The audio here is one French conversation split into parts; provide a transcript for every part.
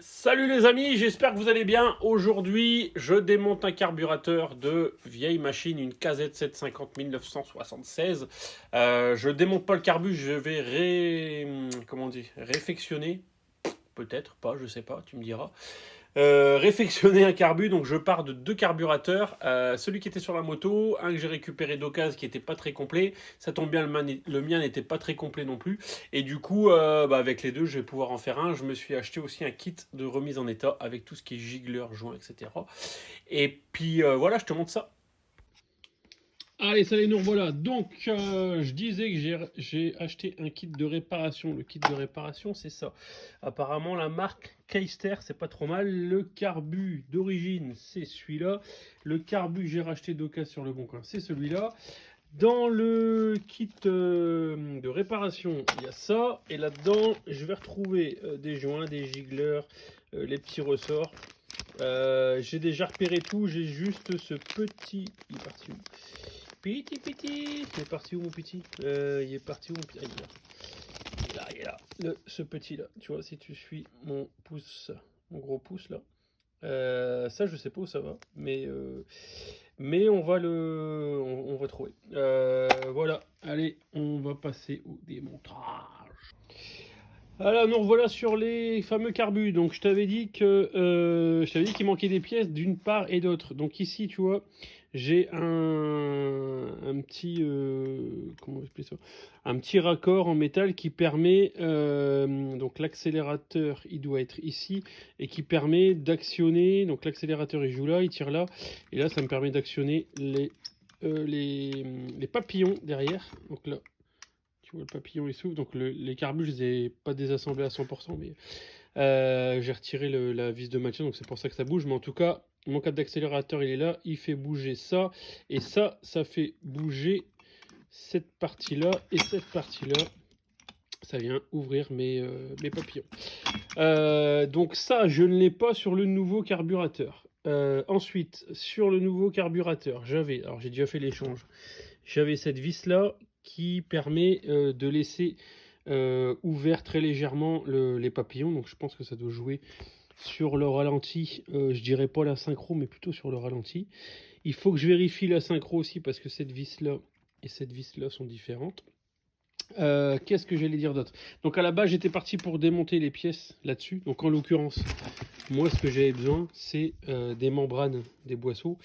Salut les amis, j'espère que vous allez bien. Aujourd'hui, je démonte un carburateur de vieille machine, une KZ 750 1976. Je démonte pas le carbu, je vais réfectionner. Peut-être pas, je sais pas, tu me diras. Réfectionner un carbu, donc je pars de deux carburateurs. Celui qui était sur la moto, un que j'ai récupéré d'occasion qui était pas très complet. Ça tombe bien, le mien n'était pas très complet non plus. Et du coup, avec les deux, je vais pouvoir en faire un. Je me suis acheté aussi un kit de remise en état avec tout ce qui est gigleur, joint, etc. Et puis voilà, je te montre ça. Allez, salut, nous revoilà. Donc, je disais que j'ai acheté un kit de réparation. Le kit de réparation, c'est ça. Apparemment, la marque Keister, c'est pas trop mal. Le carbu d'origine, c'est celui-là. Le carbu que j'ai racheté d'occasion sur le bon coin, c'est celui-là. Dans le kit de réparation, il y a ça. Et là-dedans, je vais retrouver des joints, des gigleurs, les petits ressorts. J'ai déjà repéré tout. J'ai juste ce petit... Il est parti où? Petit. Il est parti où mon petit? Il est parti où mon petit? Ah, il est là. Ce petit là. Tu vois, si tu suis mon pouce, mon gros pouce là. Ça, je sais pas où ça va, mais on va on va trouver. Voilà. Allez, on va passer au démontage. Alors, nous revoilà sur les fameux carbus. Donc, je t'avais dit qu'il manquait des pièces d'une part et d'autre. Donc ici, tu vois, j'ai un petit, comment expliquer ça? Un petit raccord en métal qui permet, donc l'accélérateur, il doit être ici et qui permet d'actionner. Donc l'accélérateur, il joue là, il tire là, et là, ça me permet d'actionner les papillons derrière. Donc là. Tu vois le papillon il s'ouvre, donc les carbus je les ai pas désassemblés à 100%, mais j'ai retiré la vis de maintien, donc c'est pour ça que ça bouge. Mais en tout cas, mon câble d'accélérateur il est là, il fait bouger ça, et ça fait bouger cette partie-là, et cette partie-là, ça vient ouvrir mes papillons. Donc ça, je ne l'ai pas sur le nouveau carburateur. Ensuite, sur le nouveau carburateur, alors j'ai déjà fait l'échange, j'avais cette vis-là qui permet de laisser ouvert très légèrement les papillons. Donc je pense que ça doit jouer sur le ralenti. Je dirais pas la synchro, mais plutôt sur le ralenti. Il faut que je vérifie la synchro aussi parce que cette vis-là et cette vis-là sont différentes. Qu'est-ce que j'allais dire d'autre? Donc à la base j'étais parti pour démonter les pièces là-dessus. Donc en l'occurrence, moi ce que j'avais besoin c'est des membranes des boisseaux.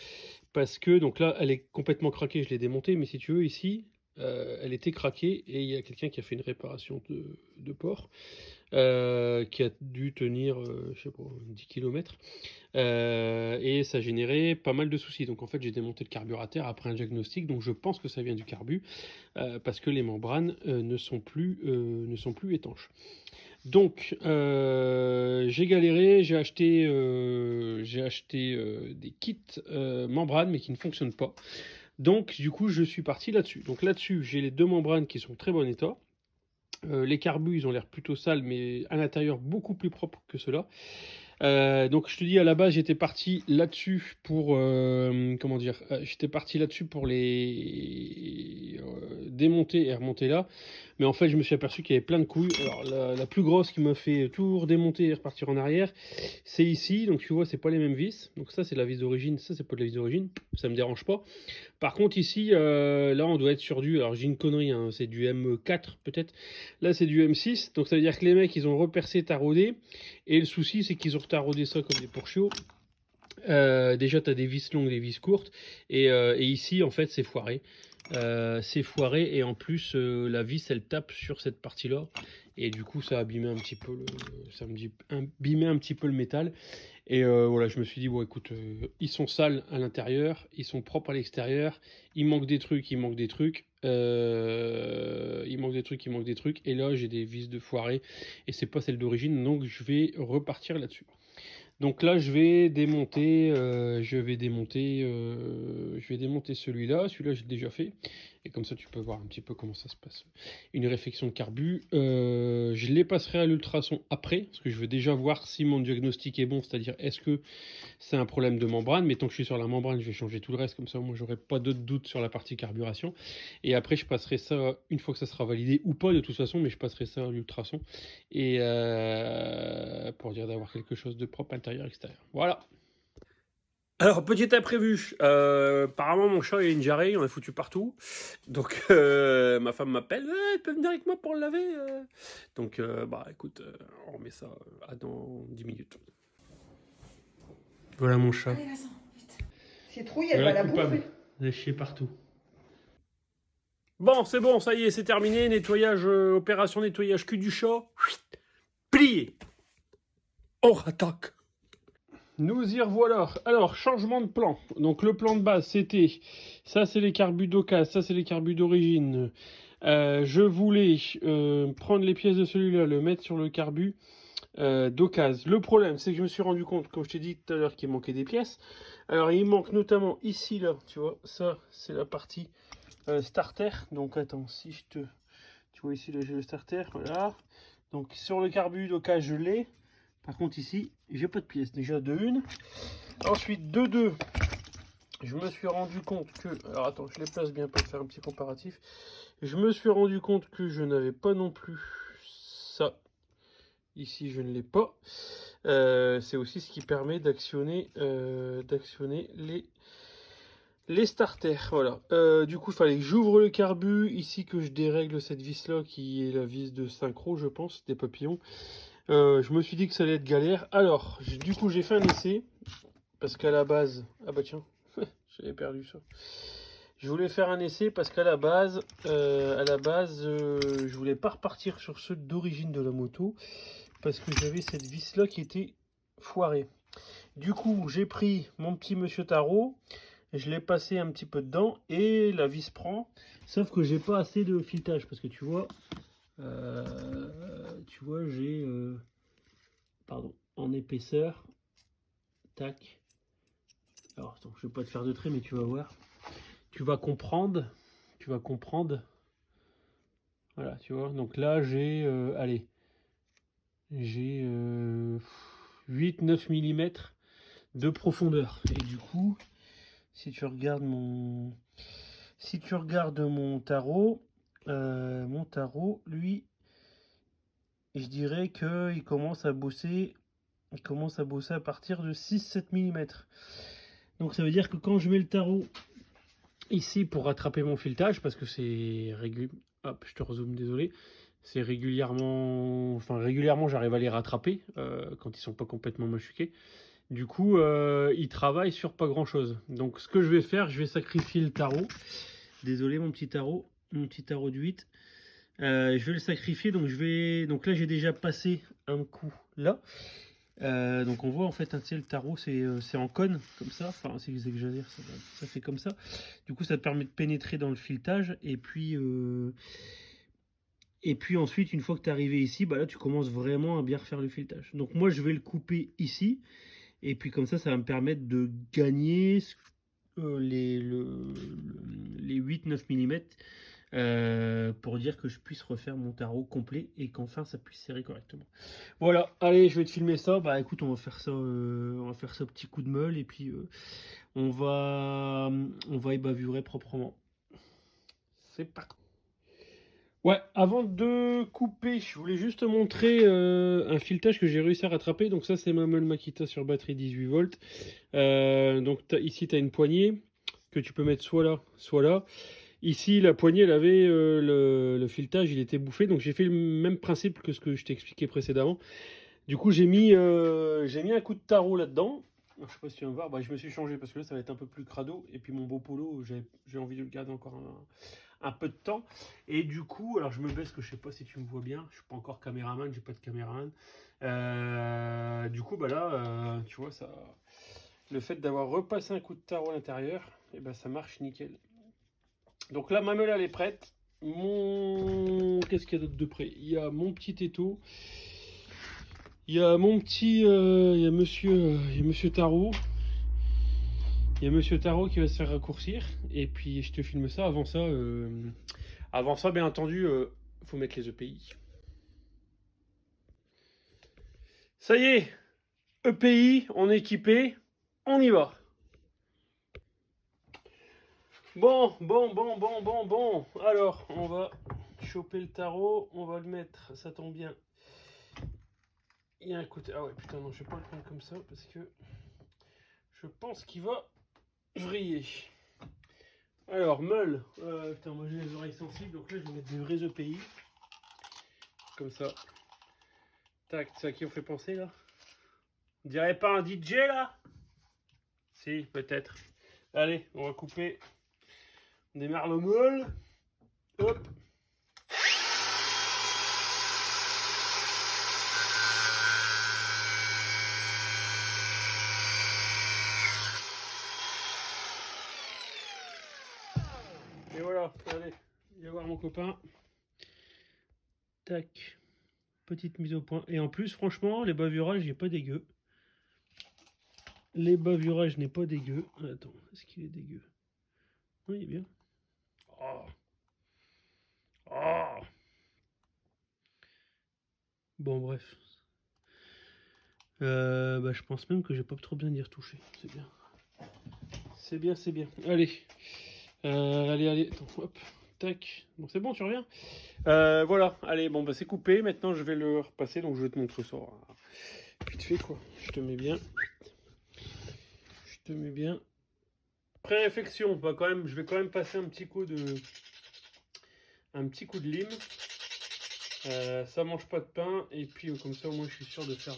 Parce que donc là elle est complètement craquée, je l'ai démontée. Mais si tu veux ici, elle était craquée et il y a quelqu'un qui a fait une réparation de port qui a dû tenir, je sais pas, 10 km. Et ça générait pas mal de soucis. Donc en fait, j'ai démonté le carburateur après un diagnostic. Donc je pense que ça vient du carbu parce que les membranes ne sont plus étanches. Donc j'ai galéré, j'ai acheté des kits membranes mais qui ne fonctionnent pas. Donc du coup, je suis parti là-dessus. Donc là-dessus, j'ai les deux membranes qui sont en très bon état. Les carbus, ils ont l'air plutôt sales, mais à l'intérieur beaucoup plus propres que ceux-là. Donc je te dis à la base j'étais parti là-dessus pour comment dire, j'étais parti là-dessus pour les démonter et remonter là, mais en fait je me suis aperçu qu'il y avait plein de couilles. Alors la plus grosse qui m'a fait tout redémonter et repartir en arrière, c'est ici. Donc tu vois c'est pas les mêmes vis. Donc ça c'est la vis d'origine, ça c'est pas de la vis d'origine, ça me dérange pas. Par contre ici là on doit être sur du, alors j'ai une connerie hein, c'est du M4 peut-être, là c'est du M6. Donc ça veut dire que les mecs ils ont repercé taraudé. Et le souci, c'est qu'ils ont taraudé ça comme des pourchiots. Déjà, tu as des vis longues, des vis courtes. Et ici, en fait, c'est foiré. C'est foiré. Et en plus, la vis, elle tape sur cette partie-là. Et du coup, ça a abîmé un petit peu le métal. Et voilà, je me suis dit, bon, écoute, ils sont sales à l'intérieur, ils sont propres à l'extérieur, il manque des trucs, il manque des trucs. Il manque des trucs, il manque des trucs. Et là, j'ai des vis de foiré. Et c'est pas celle d'origine, donc je vais repartir là-dessus. Donc là, je vais démonter celui-là. Celui-là, j'ai déjà fait. Et comme ça, tu peux voir un petit peu comment ça se passe. Une réflexion de carbu. Je les passerai à l'ultrason après, parce que je veux déjà voir si mon diagnostic est bon, c'est-à-dire est-ce que c'est un problème de membrane. Mais tant que je suis sur la membrane, je vais changer tout le reste, comme ça, moi, j'aurai pas d'autres doutes sur la partie carburation. Et après, je passerai ça, une fois que ça sera validé, ou pas de toute façon, mais je passerai ça à l'ultrason. Et pour pour dire d'avoir quelque chose de propre intérieur-extérieur. Voilà. Alors, petit imprévu, apparemment mon chat il a une diarrhée, on a foutu partout. Donc ma femme m'appelle, elle peut venir avec moi pour le laver. Donc bah écoute, on remet ça à dans 10 minutes. Voilà mon chat. Allez, Vincent, vite. Citrouille, elle va Voilà la coupable, bouffer. elle a chié partout. Bon, c'est bon, ça y est, c'est terminé. Nettoyage, opération nettoyage cul du chat. Plié. On rattaque. Nous y revoilà. Alors, changement de plan. Donc, le plan de base, c'était... Ça, c'est les carbus d'occasion. Ça, c'est les carbus d'origine. Je voulais prendre les pièces de celui-là, le mettre sur le carbu d'occasion. Le problème, c'est que je me suis rendu compte, comme je t'ai dit tout à l'heure, qu'il manquait des pièces. Alors, il manque notamment ici, là. Tu vois, ça, c'est la partie starter. Donc, attends, si je te... Tu vois ici, là, j'ai le starter. Voilà. Donc, sur le carbu d'occasion, je l'ai. Par contre ici, j'ai pas de pièces, déjà de une. Ensuite de deux, je me suis rendu compte que... Alors attends, je les place bien pour faire un petit comparatif. Je me suis rendu compte que je n'avais pas non plus ça. Ici, je ne l'ai pas. C'est aussi ce qui permet d'actionner les starters. Voilà. Du coup, il fallait que j'ouvre le carbu. Ici, que je dérègle cette vis-là, qui est la vis de synchro, je pense, des papillons. Je me suis dit que ça allait être galère. Alors, du coup, j'ai fait un essai. Parce qu'à la base... Ah bah tiens, j'avais perdu ça. Je voulais faire un essai parce qu'à la base, je voulais pas repartir sur ceux d'origine de la moto. Parce que j'avais cette vis-là qui était foirée. Du coup, j'ai pris mon petit Monsieur Tarot. Je l'ai passé un petit peu dedans. Et la vis prend. Sauf que j'ai pas assez de filetage. Parce que tu vois... j'ai... pardon, en épaisseur, tac. Alors attends, je vais pas te faire de trait, mais tu vas voir. Tu vas comprendre. Voilà, tu vois. Donc là, j'ai, allez, j'ai 8-9 mm de profondeur. Et du coup, si tu regardes mon tarot, lui, je dirais qu'il commence à bosser. Il commence à bosser à partir de 6-7 mm. Donc ça veut dire que quand je mets le tarot ici pour rattraper mon filetage, parce que c'est régulier, hop, je te rezoome, désolé, c'est régulièrement, j'arrive à les rattraper quand ils sont pas complètement machuqués. Du coup, ils travaillent sur pas grand chose. Donc ce que je vais faire, je vais sacrifier le tarot. Désolé mon petit tarot de 8. Je vais le sacrifier, donc là j'ai déjà passé un coup là. Donc on voit en fait, hein, tu sais, le tarot c'est en cône comme ça, enfin c'est exagéré, ça fait comme ça. Du coup ça te permet de pénétrer dans le filetage et puis ensuite une fois que tu es arrivé ici, bah là tu commences vraiment à bien refaire le filetage. Donc moi je vais le couper ici et puis comme ça va me permettre de gagner les 8-9 mm pour dire que je puisse refaire mon tarot complet et qu'enfin ça puisse serrer correctement. Voilà, allez, je vais te filmer ça. Bah écoute, on va faire ça petit coup de meule et puis on va ébavurer proprement. C'est parti. Ouais, avant de couper, je voulais juste te montrer un filetage que j'ai réussi à rattraper. Donc ça, c'est ma meule Makita sur batterie 18 volts. Donc ici, tu as une poignée que tu peux mettre soit là, soit là. Ici, la poignée, elle avait le filetage, il était bouffé. Donc j'ai fait le même principe que ce que je t'ai expliqué précédemment. Du coup, j'ai mis un coup de tarot là-dedans. Je sais pas si tu viens voir, bah, je me suis changé parce que là, ça va être un peu plus crado. Et puis mon beau polo, j'ai envie de le garder encore un peu de temps. Et du coup, alors je me baisse que je sais pas si tu me vois bien. Je suis pas encore caméraman, j'ai pas de caméraman. Du coup, bah là, tu vois, ça, le fait d'avoir repassé un coup de tarot à l'intérieur, et ben ça marche nickel. Donc là, ma meule, elle est prête. Qu'est-ce qu'il y a d'autre de près? Il y a mon petit étau. Il y a mon petit... il y a Monsieur Tarot. Il y a Monsieur Tarot qui va se faire raccourcir. Et puis, je te filme ça. Avant ça, bien entendu, faut mettre les EPI. Ça y est, EPI, on est équipé. On y va. Bon. Alors, on va choper le tarot. On va le mettre, ça tombe bien, Il y a un côté... Ah ouais, putain, non, je vais pas le prendre comme ça parce que je pense qu'il va vriller. Alors, meule. Putain, moi j'ai les oreilles sensibles, donc là je vais mettre des vrais EPI. Comme ça. Tac, c'est à qui on fait penser là? On dirait pas un DJ là? Si, peut-être. Allez, on va couper. On démarre le moule. Hop. Et voilà, allez, viens voir mon copain. Tac. Petite mise au point. Et en plus, franchement, les bavurages, il n'est pas dégueu. Les bavurages n'est pas dégueu. Attends, est-ce qu'il est dégueu? Oui, il est bien. Oh. Oh. Bon, bref. Je pense même que j'ai pas trop bien y retoucher. C'est bien. C'est bien, c'est bien. Allez. Allez. Attends, hop. Tac. Bon, c'est bon, tu reviens. Voilà. Allez, bon, bah c'est coupé. Maintenant, je vais le repasser. Donc, je vais te montrer ça. Vite fait, quoi. Je te mets bien. Je te mets bien. Pré-réflexion. Je vais quand même passer un petit coup de lime. Ça mange pas de pain. Et puis, comme ça, au moins, je suis sûr de faire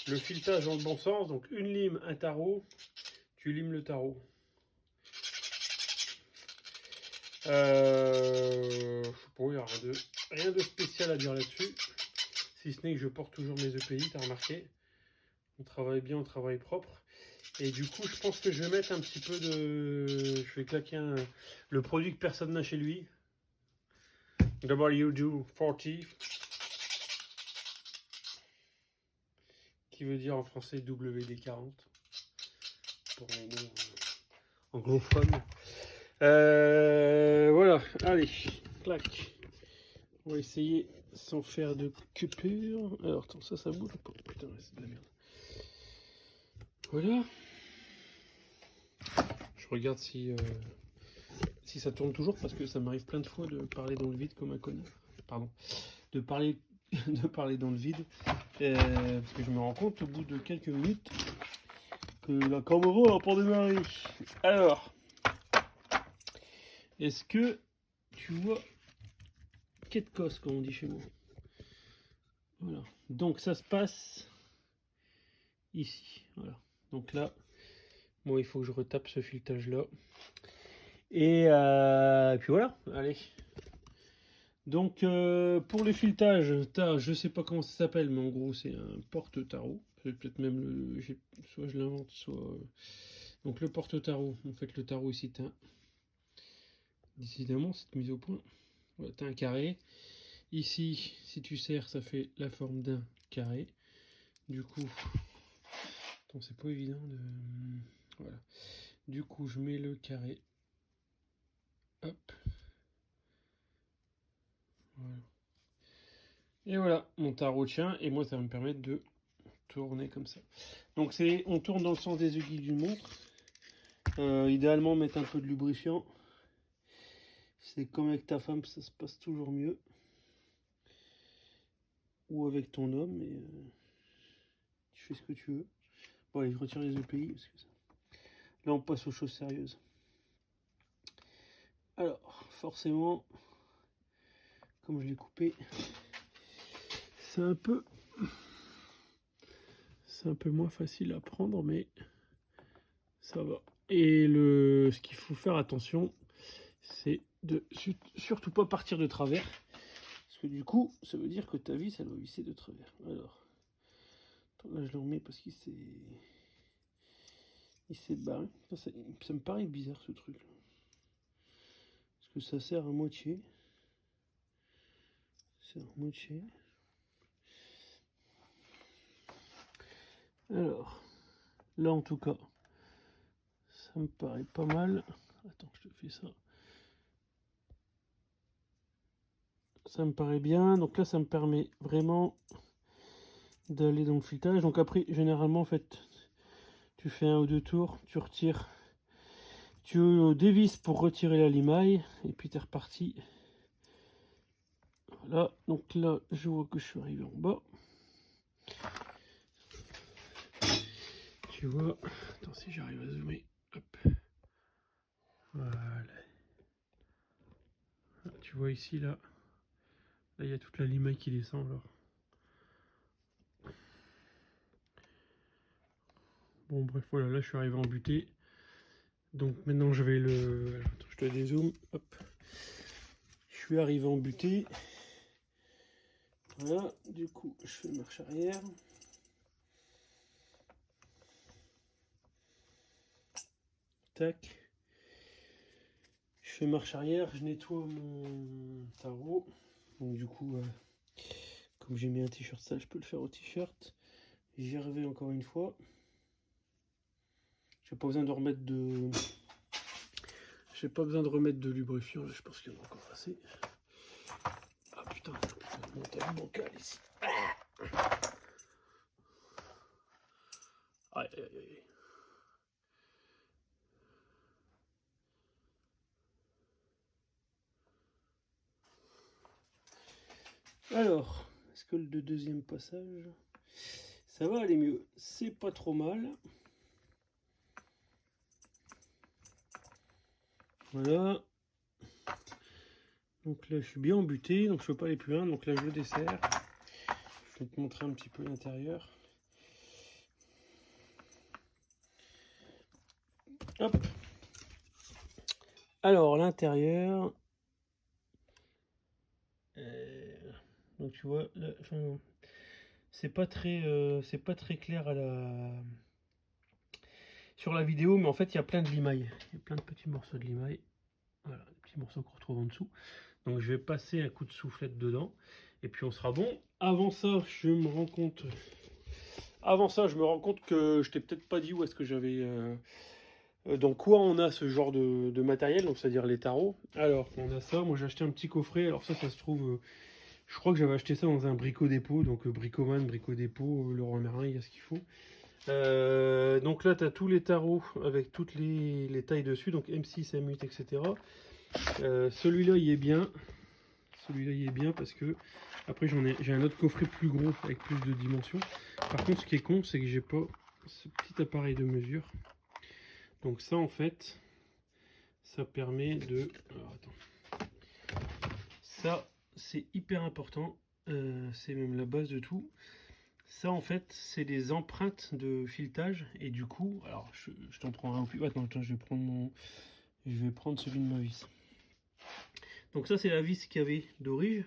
le filetage dans le bon sens. Donc, une lime, un tarot. Tu limes le tarot. Je sais pas, il n'y a rien de spécial à dire là-dessus. Si ce n'est que je porte toujours mes EPI, t'as remarqué. On travaille bien, on travaille propre. Et du coup, je pense que je vais mettre un petit peu de... Je vais claquer le produit que personne n'a chez lui. WD-40. Qui veut dire en français WD-40. Pour un mot anglophone. Voilà, allez, clac. On va essayer sans faire de coupure. Alors, attends, ça bouge pas. Putain, c'est de la merde. Voilà. Je regarde si ça tourne toujours parce que ça m'arrive plein de fois de parler dans le vide comme un connard. Pardon. De parler dans le vide. Parce que je me rends compte au bout de quelques minutes que la caméra n'a pas démarré. Alors, est-ce que tu vois Ketkos, comme on dit chez moi? Voilà. Donc ça se passe ici. Voilà. Donc là, moi, il faut que je retape ce filetage là. Et puis voilà. Allez. Donc pour le filetage, je sais pas comment ça s'appelle, mais en gros c'est un porte-tarot. Peut-être même soit je l'invente, soit. Donc le porte-tarot. En fait, le tarot ici, t'as décidément cette mise au point. Voilà, t'as un carré. Ici, si tu serres, ça fait la forme d'un carré. Du coup, attends, c'est pas évident de. Voilà. Du coup, je mets le carré. Hop. Voilà. Et voilà, mon tarot tient. Et moi, ça va me permettre de tourner comme ça. Donc, on tourne dans le sens des aiguilles d'une montre. Idéalement, mettre un peu de lubrifiant. C'est comme avec ta femme, ça se passe toujours mieux. Ou avec ton homme, mais tu fais ce que tu veux. Bon, allez, je retire les EPI parce que ça. Là, on passe aux choses sérieuses. Alors, forcément, comme je l'ai coupé, c'est un peu moins facile à prendre, mais ça va. Et ce qu'il faut faire attention, c'est de surtout pas partir de travers, parce que du coup, ça veut dire que ta vis, elle va visser de travers. Alors, attends, là, je le remets parce qu'il s'est barré. Ça me paraît bizarre ce truc. Parce que ça sert à moitié. Alors, là en tout cas, ça me paraît pas mal. Attends, je te fais ça. Ça me paraît bien. Donc là, ça me permet vraiment d'aller dans le filetage. Donc après, généralement, en fait, tu fais un ou deux tours, tu retires, tu dévisses pour retirer la limaille, et puis tu es reparti. Voilà, donc là, je vois que je suis arrivé en bas. Tu vois, attends si j'arrive à zoomer. Hop. Voilà. Tu vois ici, là il y a toute la limaille qui descend. Alors. Bon, bref, voilà, là je suis arrivé en butée. Donc maintenant je vais le... Attends, je te dézoome. Hop. Je suis arrivé en butée. Voilà, du coup je fais marche arrière. Tac. Je fais marche arrière, je nettoie mon tarot. Donc du coup, comme j'ai mis un t-shirt sale, je peux le faire au t-shirt. J'y reviens encore une fois. J'ai pas besoin de remettre de... J'ai pas besoin de remettre de lubrifiant, là je pense qu'il y en a encore assez. Ah putain, mon talon bancal ici. Aïe aïe aïe. Alors, est-ce que le deuxième passage, ça va aller mieux? C'est pas trop mal. Voilà. Donc là, je suis bien embuté, donc je peux pas aller plus loin. Donc là, je le desserre. Je vais te montrer un petit peu l'intérieur. Hop. Alors, l'intérieur. Donc tu vois, là, enfin, c'est pas très clair à sur la vidéo, mais en fait, il y a plein de limailles. Il y a plein de petits morceaux de limaille. Voilà, des petits morceaux qu'on retrouve en dessous. Donc je vais passer un coup de soufflette dedans. Et puis on sera bon. Avant ça, je me rends compte que je t'ai peut-être pas dit où est-ce que j'avais... dans quoi on a ce genre de matériel, donc c'est-à-dire les tarots. Alors, on a ça. Moi, j'ai acheté un petit coffret. Alors ça se trouve... je crois que j'avais acheté ça dans un brico-dépôt. Donc Bricoman, brico-dépôt, Leroy Merlin, il y a ce qu'il faut. Donc là, tu as tous les tarots avec toutes les tailles dessus. Donc M6, M8, etc. Celui-là, il est bien. Celui-là, il est bien parce que après j'ai un autre coffret plus gros avec plus de dimensions. Par contre, ce qui est con, c'est que j'ai pas ce petit appareil de mesure. Donc ça, en fait, ça permet de... Alors, attends. Ça, c'est hyper important. C'est même la base de tout. Ça, en fait, c'est des empreintes de filetage. Et du coup, alors, je t'en prends un plus. Attends, je vais prendre celui de ma vis. Donc ça, c'est la vis qu'il y avait d'origine.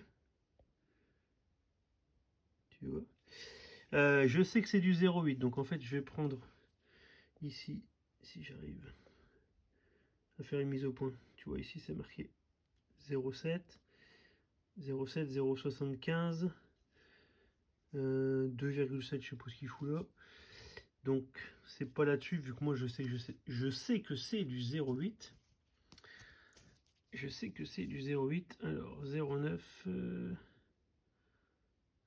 Tu vois. Je sais que c'est du 0,8. Donc en fait, je vais prendre ici, si j'arrive à faire une mise au point. Tu vois, ici, c'est marqué 0,7, 0,7, 0,75, 2,7, je sais pas ce qu'il fout là. Donc, c'est pas là-dessus, vu que moi, je sais que c'est du 0,8. Je sais que c'est du 0,8. Alors, 0,9...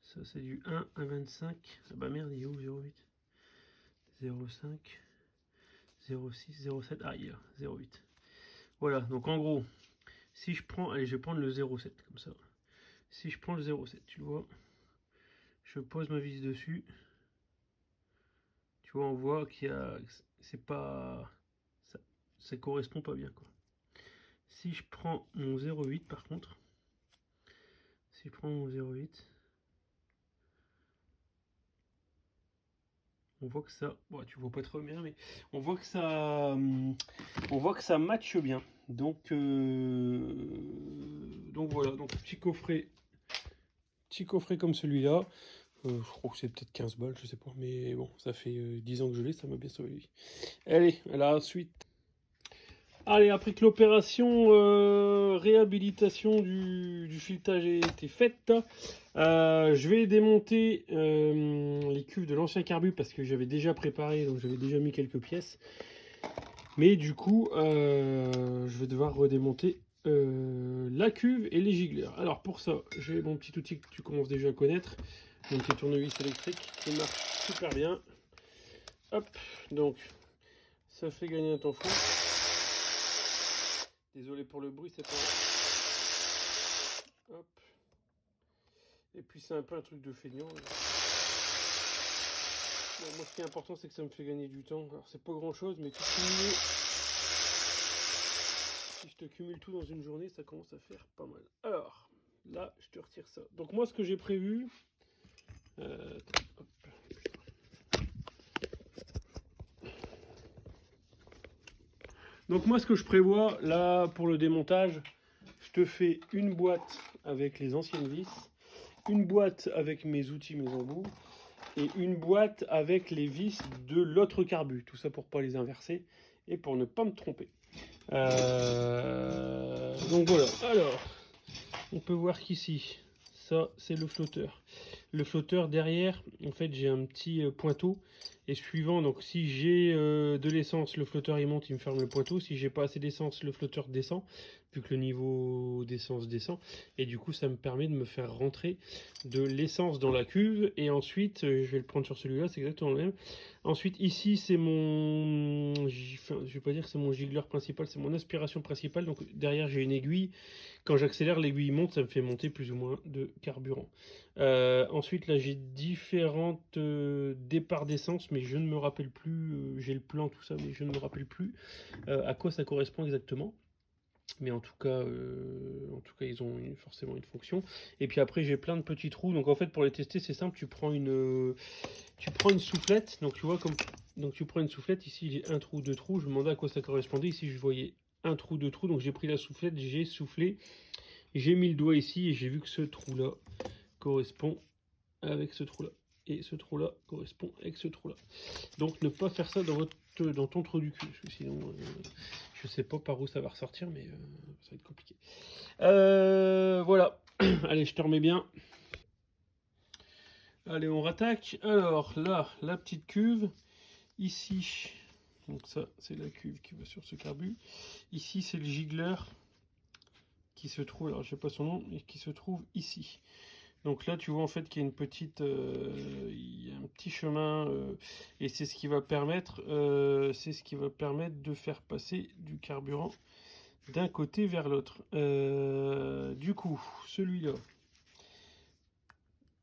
ça, c'est du 1, 1,25. Ah bah merde, il est où 0,8? 0,5, 0,6, 0,7. Ah, il est là, 0,8. Voilà, donc en gros, si je prends... Allez, je vais prendre le 0,7, comme ça. Si je prends le 0,7, tu vois, je pose ma vis dessus. Tu vois, on voit qu'il y a... C'est pas... Ça correspond pas bien, quoi. Si je prends mon 0,8, par contre... Si je prends mon 0,8... On voit que ça, bon, tu vois pas trop bien, mais on voit que ça matche bien. Donc voilà, donc petit coffret comme celui-là. Je crois que c'est peut-être 15 balles, je sais pas, mais bon, ça fait 10 ans que je l'ai, ça m'a bien sauvé la vie. Allez, à la suite. Allez, après que l'opération réhabilitation du filetage ait été faite, je vais démonter les cuves de l'ancien carbu parce que j'avais déjà préparé, donc j'avais déjà mis quelques pièces. Mais du coup, je vais devoir redémonter la cuve et les giggleurs. Alors pour ça, j'ai mon petit outil que tu commences déjà à connaître, mon petit tournevis électrique qui marche super bien. Hop, donc ça fait gagner un temps fou. Désolé pour le bruit, c'est pas... Hop. Et puis c'est un peu un truc de feignant. moi, ce qui est important, c'est que ça me fait gagner du temps. Alors, c'est pas grand-chose, mais tout cumulé, si je te cumule tout dans une journée, ça commence à faire pas mal. Alors, là, je te retire ça. Donc, moi, ce que j'ai prévu... hop. Donc, moi, ce que je prévois, là, pour le démontage, je te fais une boîte avec les anciennes vis, une boîte avec mes outils, mes embouts, et une boîte avec les vis de l'autre carbu. Tout ça pour pas les inverser et pour ne pas me tromper. Donc voilà. Alors, on peut voir qu'ici, ça c'est le flotteur. Le flotteur derrière, en fait, j'ai un petit pointeau. Et suivant, donc si j'ai de l'essence, le flotteur il monte, il me ferme le pointeau. Si j'ai pas assez d'essence, le flotteur descend, vu que le niveau d'essence descend. Et du coup, ça me permet de me faire rentrer de l'essence dans la cuve. Et ensuite, je vais le prendre sur celui-là, c'est exactement le même. Ensuite, ici, c'est mon... Enfin, je vais pas dire que c'est mon gigleur principal, c'est mon aspiration principale. Donc derrière, j'ai une aiguille. Quand j'accélère, l'aiguille monte, ça me fait monter plus ou moins de carburant. Ensuite, là, j'ai différentes départs d'essence, mais je ne me rappelle plus. J'ai le plan, tout ça, mais je ne me rappelle plus à quoi ça correspond exactement. Mais en tout cas, ils ont forcément une fonction. Et puis après, j'ai plein de petits trous. Donc en fait, pour les tester, c'est simple. Tu prends une soufflette. Donc tu vois donc tu prends une soufflette. Ici, j'ai un trou, deux trous. Je me demandais à quoi ça correspondait. Ici, je voyais un trou, deux trous. Donc j'ai pris la soufflette, j'ai soufflé, j'ai mis le doigt ici et j'ai vu que ce trou-là correspond avec ce trou-là. Et ce trou-là correspond avec ce trou-là. Donc ne pas faire ça dans ton trou du cul, parce que sinon je sais pas par où ça va ressortir, mais ça va être compliqué. Voilà. Allez, je te remets bien. Allez, on rattaque. Alors là, la petite cuve. Ici, donc ça, c'est la cuve qui va sur ce carbu. Ici, c'est le giggler qui se trouve, alors je sais pas son nom, mais qui se trouve ici. Donc là, tu vois en fait qu'il y a une petite, il y a un petit chemin, et c'est ce qui va permettre, de faire passer du carburant d'un côté vers l'autre. Du coup, celui-là,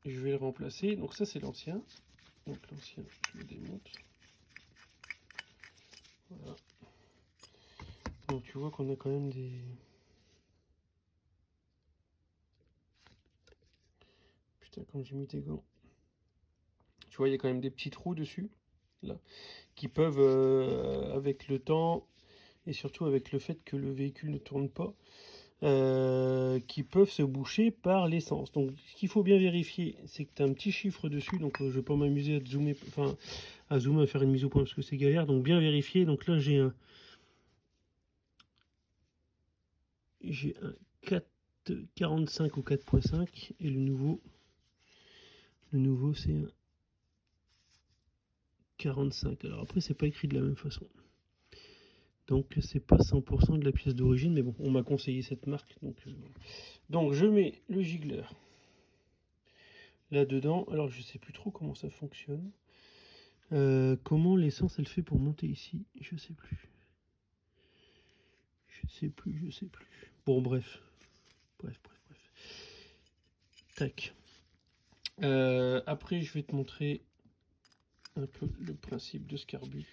je vais le remplacer. Donc ça, c'est l'ancien. Donc l'ancien, je le démonte. Voilà. Donc tu vois qu'on a quand même des... Putain, quand j'ai mis des gants. Tu vois, il y a quand même des petits trous dessus, là, qui peuvent, avec le temps, et surtout avec le fait que le véhicule ne tourne pas, qui peuvent se boucher par l'essence. Donc ce qu'il faut bien vérifier, c'est que tu as un petit chiffre dessus, donc je ne vais pas m'amuser à zoomer, à faire une mise au point parce que c'est galère, donc bien vérifier. Donc là j'ai un 4,45 ou 4,5 et le nouveau c'est un 45. Alors après c'est pas écrit de la même façon. Donc c'est pas 100% de la pièce d'origine, mais bon, on m'a conseillé cette marque. Donc je mets le giggler là-dedans. Alors je sais plus trop comment ça fonctionne. Comment l'essence elle fait pour monter ici, je sais plus. Je sais plus. Bon bref. Tac. Après je vais te montrer un peu le principe de ce carbu.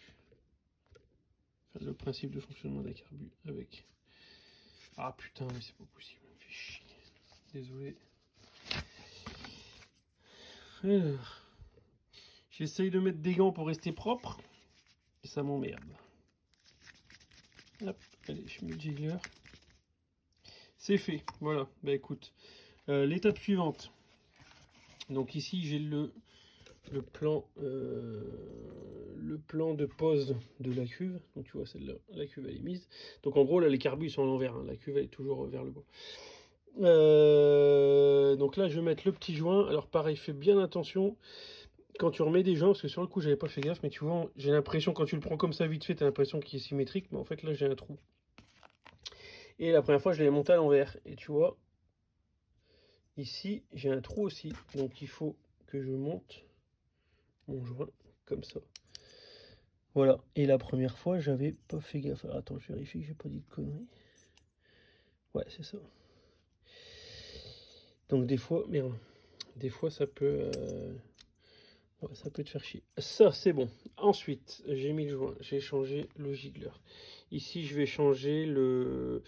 Enfin, le principe de fonctionnement d'un carbu avec... Ah putain, mais c'est pas possible, ça me fait chier. Désolé. Alors, j'essaye de mettre des gants pour rester propre, et ça m'emmerde. Hop, allez, je mets le giggler. C'est fait, voilà. Bah écoute, l'étape suivante. Donc ici, j'ai le plan de pose de la cuve. Donc tu vois, celle-là, la cuve elle est mise. Donc en gros, là, les carbus sont à l'envers. Hein. La cuve elle est toujours vers le bas. Donc là, je vais mettre le petit joint. Alors pareil, fais bien attention quand tu remets des joints, parce que sur le coup, j'avais pas fait gaffe, mais tu vois, j'ai l'impression, quand tu le prends comme ça vite fait, t'as l'impression qu'il est symétrique, mais en fait, là, j'ai un trou. Et la première fois, je l'ai monté à l'envers. Et tu vois, ici, j'ai un trou aussi. Donc il faut que je monte mon joint comme ça. Voilà. Et la première fois, j'avais pas fait gaffe. Alors, attends, je vérifie que j'ai pas dit de conneries. Ouais, c'est ça. Donc des fois, merde. Des fois, ça peut Ouais, ça peut te faire chier. Ça, c'est bon. Ensuite, j'ai mis le joint, j'ai changé le giggler. Ici, je vais changer le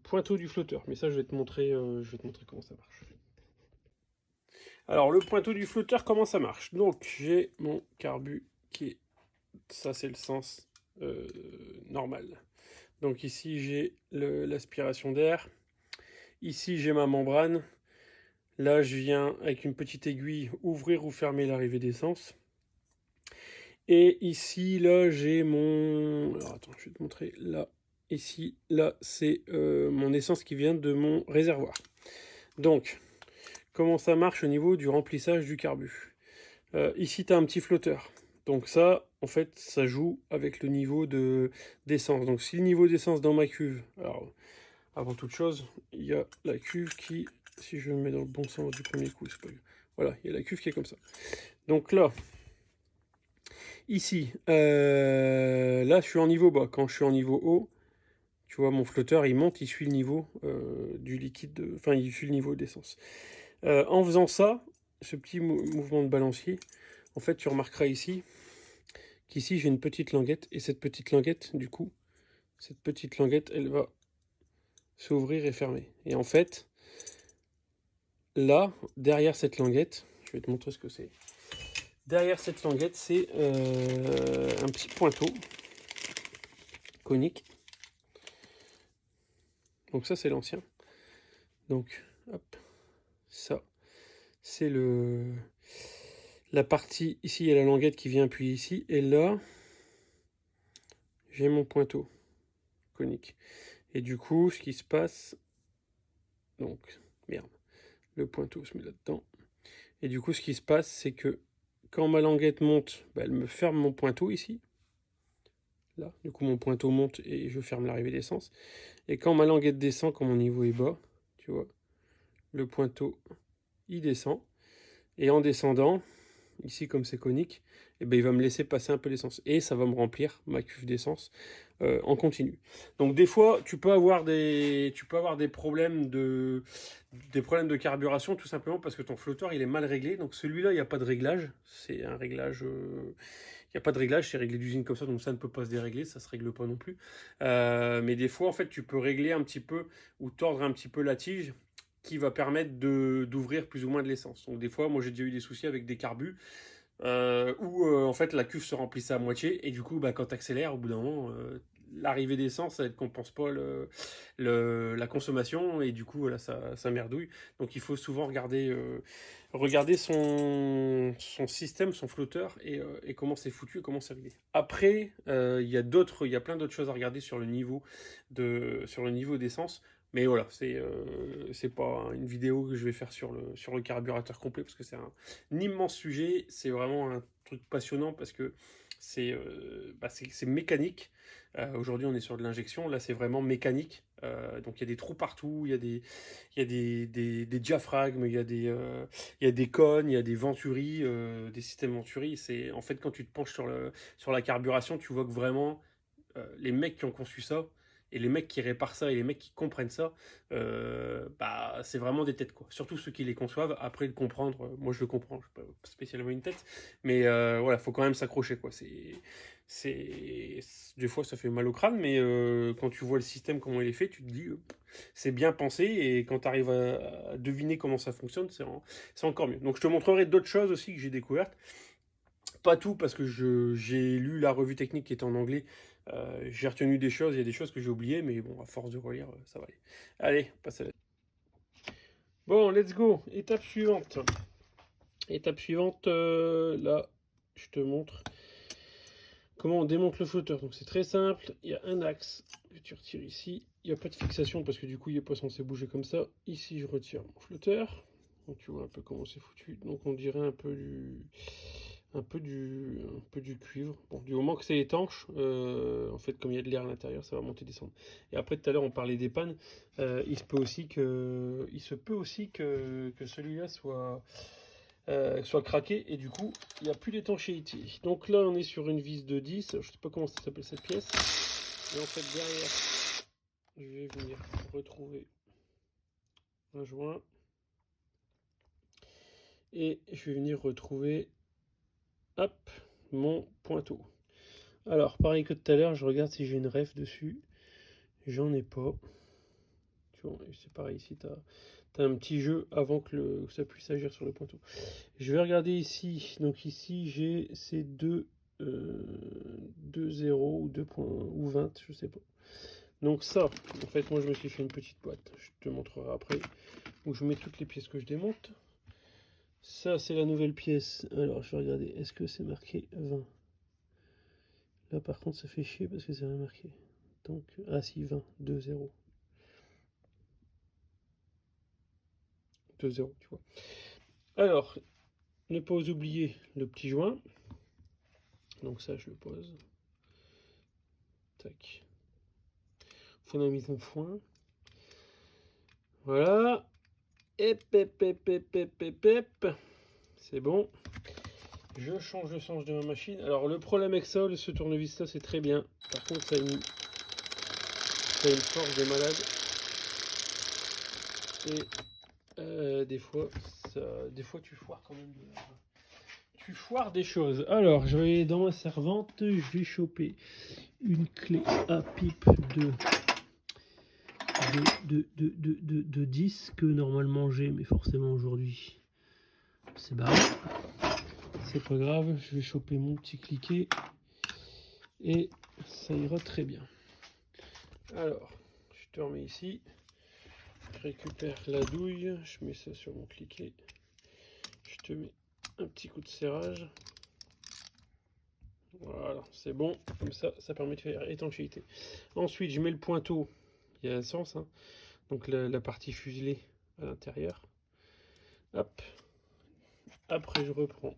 pointeau du flotteur. Mais ça, je vais te montrer comment ça marche. Alors, le pointeau du flotteur, comment ça marche? Donc, j'ai mon carbu qui est, ça, c'est le sens normal. Donc ici, j'ai l'aspiration d'air. Ici, j'ai ma membrane. Là, je viens avec une petite aiguille ouvrir ou fermer l'arrivée d'essence. Et ici, là, j'ai mon... Alors, attends, je vais te montrer. Là, ici, là, c'est mon essence qui vient de mon réservoir. Donc, comment ça marche au niveau du remplissage du carbu? Ici, tu as un petit flotteur. Donc ça, en fait, ça joue avec le niveau d'essence. Donc si le niveau d'essence dans ma cuve... Alors, avant toute chose, il y a la cuve qui... Si je me mets dans le bon sens du premier coup, c'est pas... Voilà, il y a la cuve qui est comme ça. Donc là... Ici, là, je suis en niveau bas. Quand je suis en niveau haut, tu vois, mon flotteur, il monte, il suit le niveau du liquide, enfin, il suit le niveau d'essence. En faisant ça, ce petit mouvement de balancier, en fait, tu remarqueras ici qu'ici, j'ai une petite languette. Et cette petite languette, du coup, cette petite languette, elle va s'ouvrir et fermer. Et en fait, là, derrière cette languette, je vais te montrer ce que c'est. Derrière cette languette, c'est un petit pointeau conique. Donc ça, c'est l'ancien. Donc, hop, ça, c'est la partie, ici, il y a la languette qui vient appuyer ici. Et là, j'ai mon pointeau conique. Et du coup, ce qui se passe... Donc, merde, le pointeau se met là-dedans. Et du coup, ce qui se passe, c'est que quand ma languette monte, bah, elle me ferme mon pointeau ici. Là, du coup, mon pointeau monte et je ferme l'arrivée d'essence. Et quand ma languette descend, quand mon niveau est bas, tu vois, le pointeau, il descend. Et en descendant, ici comme c'est conique, et ben, il va me laisser passer un peu l'essence. Et ça va me remplir ma cuve d'essence en continu. Donc des fois, tu peux avoir des problèmes de carburation tout simplement parce que ton flotteur il est mal réglé. Donc celui-là, il n'y a pas de réglage. C'est un réglage... il n'y a pas de réglage, c'est réglé d'usine comme ça, donc ça ne peut pas se dérégler, ça se règle pas non plus. Mais des fois, en fait, tu peux régler un petit peu ou tordre un petit peu la tige qui va permettre d'ouvrir plus ou moins de l'essence. Donc des fois, moi j'ai déjà eu des soucis avec des carbus où en fait la cuve se remplissait à moitié et du coup bah, quand tu accélères au bout d'un moment l'arrivée d'essence elle ne compense pas la consommation et du coup voilà ça merdouille. Donc il faut souvent regarder son système, son flotteur et comment c'est foutu et comment c'est réglé. Après il y a plein d'autres choses à regarder sur le niveau d'essence. Mais voilà, c'est pas une vidéo que je vais faire sur le carburateur complet parce que c'est un immense sujet. C'est vraiment un truc passionnant parce que c'est mécanique. Aujourd'hui, on est sur de l'injection. Là, c'est vraiment mécanique. Donc, il y a des trous partout. Il y a des diaphragmes. Il y a des cônes. Il y a des venturis, des systèmes venturis. En fait, quand tu te penches sur la carburation, tu vois que vraiment les mecs qui ont conçu ça et les mecs qui réparent ça et les mecs qui comprennent ça, bah, c'est vraiment des têtes, quoi. Surtout ceux qui les conçoivent. Après, le comprendre, moi je le comprends, je suis pas spécialement une tête, mais voilà, faut quand même s'accrocher, quoi. Des fois, ça fait mal au crâne, mais quand tu vois le système, comment il est fait, tu te dis, c'est bien pensé, et quand tu arrives à deviner comment ça fonctionne, c'est encore mieux. Donc, je te montrerai d'autres choses aussi que j'ai découvertes. Pas tout, parce que j'ai lu la revue technique qui est en anglais. J'ai retenu des choses, il y a des choses que j'ai oubliées, mais bon, à force de relire, ça va aller. Allez, passe à la... Bon, let's go. Étape suivante. Étape suivante, là, je te montre comment on démonte le flotteur. Donc c'est très simple, il y a un axe que tu retires ici. Il n'y a pas de fixation parce que du coup, il n'est pas censé bouger comme ça. Ici, je retire mon flotteur. Donc tu vois un peu comment c'est foutu. Donc on dirait un peu du cuivre. Bon, du moment que c'est étanche, en fait, comme il y a de l'air à l'intérieur, ça va monter et descendre. Et après, tout à l'heure, on parlait des pannes. Il se peut aussi que celui-là soit craqué et du coup, il n'y a plus d'étanchéité. Donc là, on est sur une vis de 10. Je ne sais pas comment ça s'appelle cette pièce. Et en fait, derrière, je vais venir retrouver un joint. Et je vais venir retrouver, hop, mon pointeau. Alors, pareil que tout à l'heure, je regarde si j'ai une ref dessus. J'en ai pas. Tu vois, c'est pareil ici, tu as un petit jeu avant que ça puisse agir sur le pointeau. Je vais regarder ici. Donc ici, j'ai ces 2,0 ou 2 points, ou 20, je sais pas. Donc ça, en fait, moi je me suis fait une petite boîte. Je te montrerai après où je mets toutes les pièces que je démonte. Ça, c'est la nouvelle pièce. Alors, je vais regarder. Est-ce que c'est marqué 20? Là, par contre, ça fait chier parce que c'est rien marqué. Donc, ah si, 20, 2-0. 2-0, tu vois. Alors, ne pas oublier le petit joint. Donc ça, je le pose. Tac. Faut la mise en foin. Voilà. Ep, ep, ep, ep, ep, ep, ep. C'est bon. Je change le sens de ma machine. Alors, le problème avec ça, ce tournevis là, c'est très bien. Par contre, ça a une force de malade. Et des fois, tu foires quand même. Tu foires des choses. Alors, je vais dans ma servante, je vais choper une clé à pipe de 10 que normalement j'ai, mais forcément aujourd'hui, c'est barré. C'est pas grave, je vais choper mon petit cliquet et ça ira très bien. Alors, je te remets ici. Je récupère la douille, je mets ça sur mon cliquet. Je te mets un petit coup de serrage. Voilà, c'est bon. Comme ça, ça permet de faire étanchéité. Ensuite, je mets le pointeau. Il y a un sens, hein. Donc la partie fuselée à l'intérieur. Hop. Après, je reprends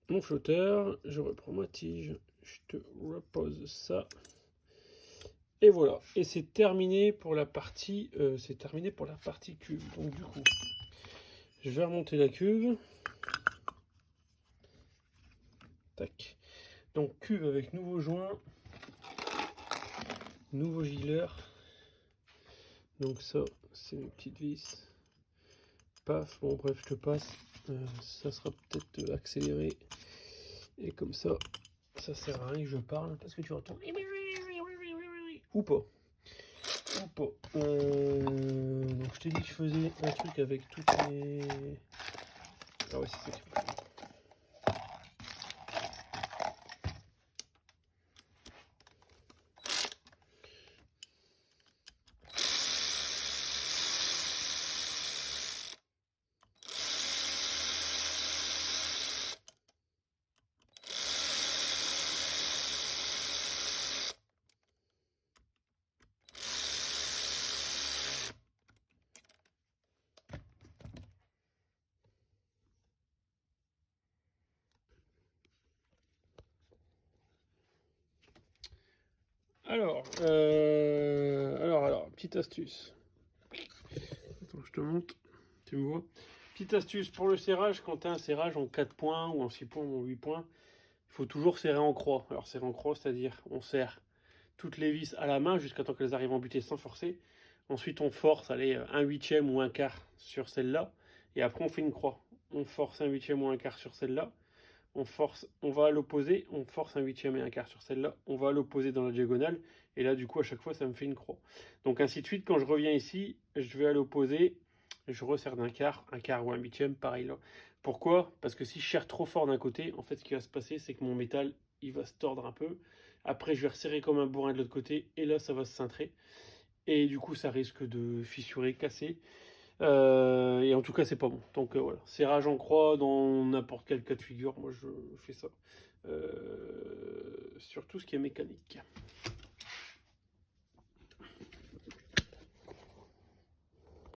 mon flotteur. Je reprends ma tige. Je te repose ça. Et voilà. Et c'est terminé pour la partie. Cuve. Donc du coup, je vais remonter la cuve. Tac. Donc cuve avec nouveau joint. Nouveau gilet. Donc ça, c'est mes petites vis. Paf, bon bref, je te passe. Ça sera peut-être accéléré. Et comme ça, ça sert à rien que je parle parce que tu entends. Ou pas. Ou pas. Donc je t'ai dit que je faisais un truc avec toutes les... Ah ouais, c'est ça qu'il faut. Alors, petite astuce. Attends, je te montre. Tu me vois? Petite astuce pour le serrage, quand tu as un serrage en 4 points ou en 6 points ou en 8 points, il faut toujours serrer en croix. Alors serrer en croix, c'est-à-dire on serre toutes les vis à la main jusqu'à temps qu'elles arrivent en butée sans forcer. Ensuite on force, allez, un huitième ou un quart sur celle-là. Et après on fait une croix. On force un huitième ou un quart sur celle-là. On force, on va à l'opposé, on force un huitième et un quart sur celle-là, on va à l'opposé dans la diagonale, et là du coup à chaque fois ça me fait une croix. Donc ainsi de suite, quand je reviens ici, je vais à l'opposé, je resserre d'un quart, un quart ou un huitième, pareil là. Pourquoi? Parce que si je serre trop fort d'un côté, en fait ce qui va se passer c'est que mon métal il va se tordre un peu, après je vais resserrer comme un bourrin de l'autre côté, et là ça va se cintrer, et du coup ça risque de fissurer, casser. Et en tout cas, c'est pas bon. Donc voilà, serrage en croix dans n'importe quel cas de figure, moi je fais ça. Sur tout ce qui est mécanique.